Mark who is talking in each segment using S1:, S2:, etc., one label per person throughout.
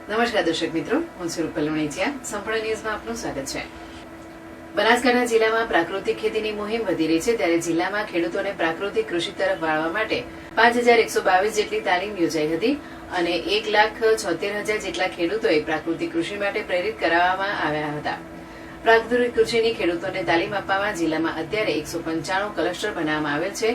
S1: નમસ્કાર દર્શક મિત્રો, હું છું રૂપલ વણેચિયા. સંપૂર્ણ ન્યૂઝમાં આપનું સ્વાગત છે. બનાસકાંઠા જિલ્લામાં પ્રાકૃતિક ખેતીની મુહિમ વધી રહી છે, ત્યારે જિલ્લામાં ખેડૂતોને પ્રાકૃતિક કૃષિ તરફ વાળવા માટે 5122 જેટલી તાલીમ યોજાઈ હતી અને 1,76,000 જેટલા ખેડૂતોએ પ્રાકૃતિક કૃષિ માટે પ્રેરિત કરાવવામાં આવ્યા હતા. પ્રાકૃતિક કૃષિની ખેડૂતોને તાલીમ આપવામાં જિલ્લામાં અત્યારે 195 ક્લસ્ટર બનાવવામાં આવેલ છે.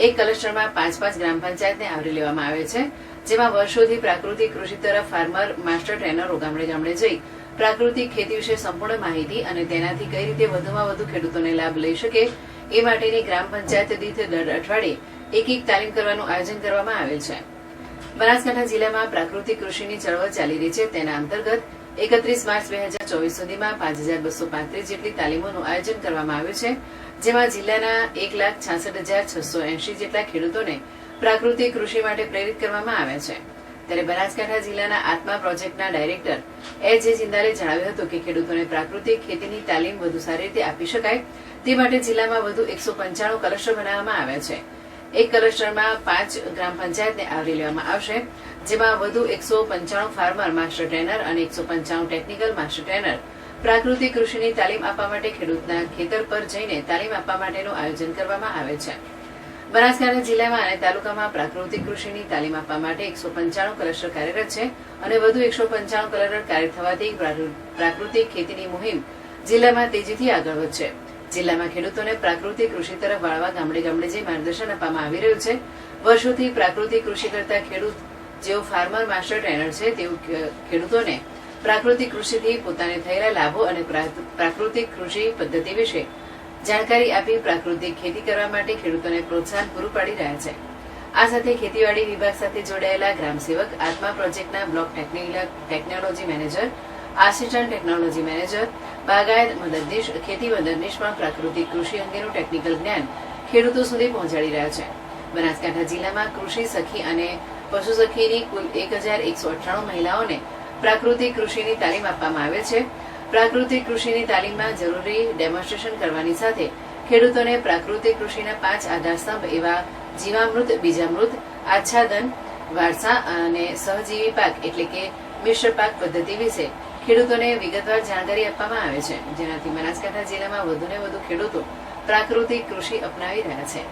S1: એક ક્લસ્ટરમાં 5 ગ્રામ પંચાયતને આવરી લેવામાં આવે છે, જેમાં વર્ષોથી પ્રાકૃતિક કૃષિ તરફ ફાર્મર માસ્ટર ટ્રેનરો ગામડે ગામડે જઈ પ્રાકૃતિક ખેતી વિશે સંપૂર્ણ માહિતી અને તેનાથી કઈ રીતે વધુમાં વધુ ખેડૂતોને લાભ લઈ શકે એ માટેની ગ્રામ પંચાયત દીઠ દર અઠવાડિયે એક તાલીમ કરવાનું આયોજન કરવામાં આવેલ છે. બનાસકાંઠા જિલ્લામાં પ્રાકૃતિક કૃષિની ચળવળ ચાલી રહી છે. તેના અંતર્ગત 31 માર્ચ 2024 સુધીમાં 5235 જેટલી તાલીમોનું આયોજન કરવામાં આવ્યું છે, જેમાં જિલ્લાના 1,66,680 જેટલા ખેડૂતોને પ્રાકૃતિક કૃષિ માટે પ્રેરિત કરવામાં આવ્યા છે. ત્યારે બનાસકાંઠા જિલ્લાના આત્મા પ્રોજેક્ટના ડાયરેક્ટર H. જિંદાલે જણાવ્યું હતું કે ખેડૂતોને પ્રાકૃતિક ખેતીની તાલીમ વધુ સારી રીતે આપી શકાય તે માટે જિલ્લામાં વધુ 195 ક્લસ્ટર બનાવવામાં આવ્યા છે. એક ક્લસ્ટરમાં 5 ગ્રામ પંચાયતને આવરી લેવામાં આવશે, જેમાં વધુ 195 ફાર્મર માસ્ટર ટ્રેનર અને 195 ટેકનિકલ માસ્ટર ટ્રેનર પ્રાકૃતિક કૃષિની તાલીમ આપવા માટે ખેડૂતના ખેતર પર જઈને તાલીમ આપવા માટેનું આયોજન કરવામાં આવે છે. બનાસકાંઠા જિલ્લામાં અને તાલુકામાં પ્રાકૃતિક કૃષિની તાલીમ આપવા માટે 195 ક્લસ્ટર કાર્યરત છે અને વધુ 195 ક્લસ્ટર કાર્ય થવાથી પ્રાકૃતિક ખેતીની મુહિમ જિલ્લામાં તેજીથી આગળ વધશે. જિલ્લામાં ખેડૂતોને પ્રાકૃતિક કૃષિ તરફ વાળવા ગામડે ગામડે જઈ માર્ગદર્શન આપવામાં આવી રહ્યું છે. વર્ષોથી પ્રાકૃતિક કૃષિ કરતા ખેડૂત જેઓ ફાર્મર માસ્ટર ટ્રેનર છે તેવું ખેડૂતોને પ્રાકૃતિક કૃષિથી પોતાને થયેલા લાભો અને પ્રાકૃતિક કૃષિ પદ્ધતિ વિશે જાણકારી આપી પ્રાકૃતિક ખેતી કરવા માટે ખેડૂતોને પ્રોત્સાહન પૂરું પાડી રહ્યા છે. આ સાથે ખેતીવાડી વિભાગ સાથે જોડાયેલા ગ્રામસેવક, આત્મા પ્રોજેક્ટના block technology manager, assistant technology manager, બાગાયત મદદનીશ, ખેતી મદદનીશ પણ પ્રાકૃતિક કૃષિ અંગેનું ટેકનિકલ જ્ઞાન ખેડૂતો સુધી પહોંચાડી રહ્યા છે. બનાસકાંઠા જિલ્લામાં કૃષિ સખી અને પશુ સખીની કુલ 1,198 મહિલાઓને પ્રાકૃતિક કૃષિની તાલીમ આપવામાં આવે છે. પ્રાકૃતિક કૃષિની તાલીમમાં જરૂરી ડેમોન્સ્ટ્રેશન કરવાની સાથે ખેડૂતોને પ્રાકૃતિક કૃષિના 5 આધારસ્તંભ એવા જીવામૃત, બીજામૃત, આચ્છાદન, વારસા અને સહજીવી પાક એટલે કે મિશ્ર પાક પદ્ધતિ વિશે ખેડૂતોને વિગતવાર જાણકારી આપવામાં આવે છે, જેનાથી બનાસકાંઠા જિલ્લામાં વધુને વધુ ખેડૂતો પ્રાકૃતિક કૃષિ અપનાવી રહ્યા છે.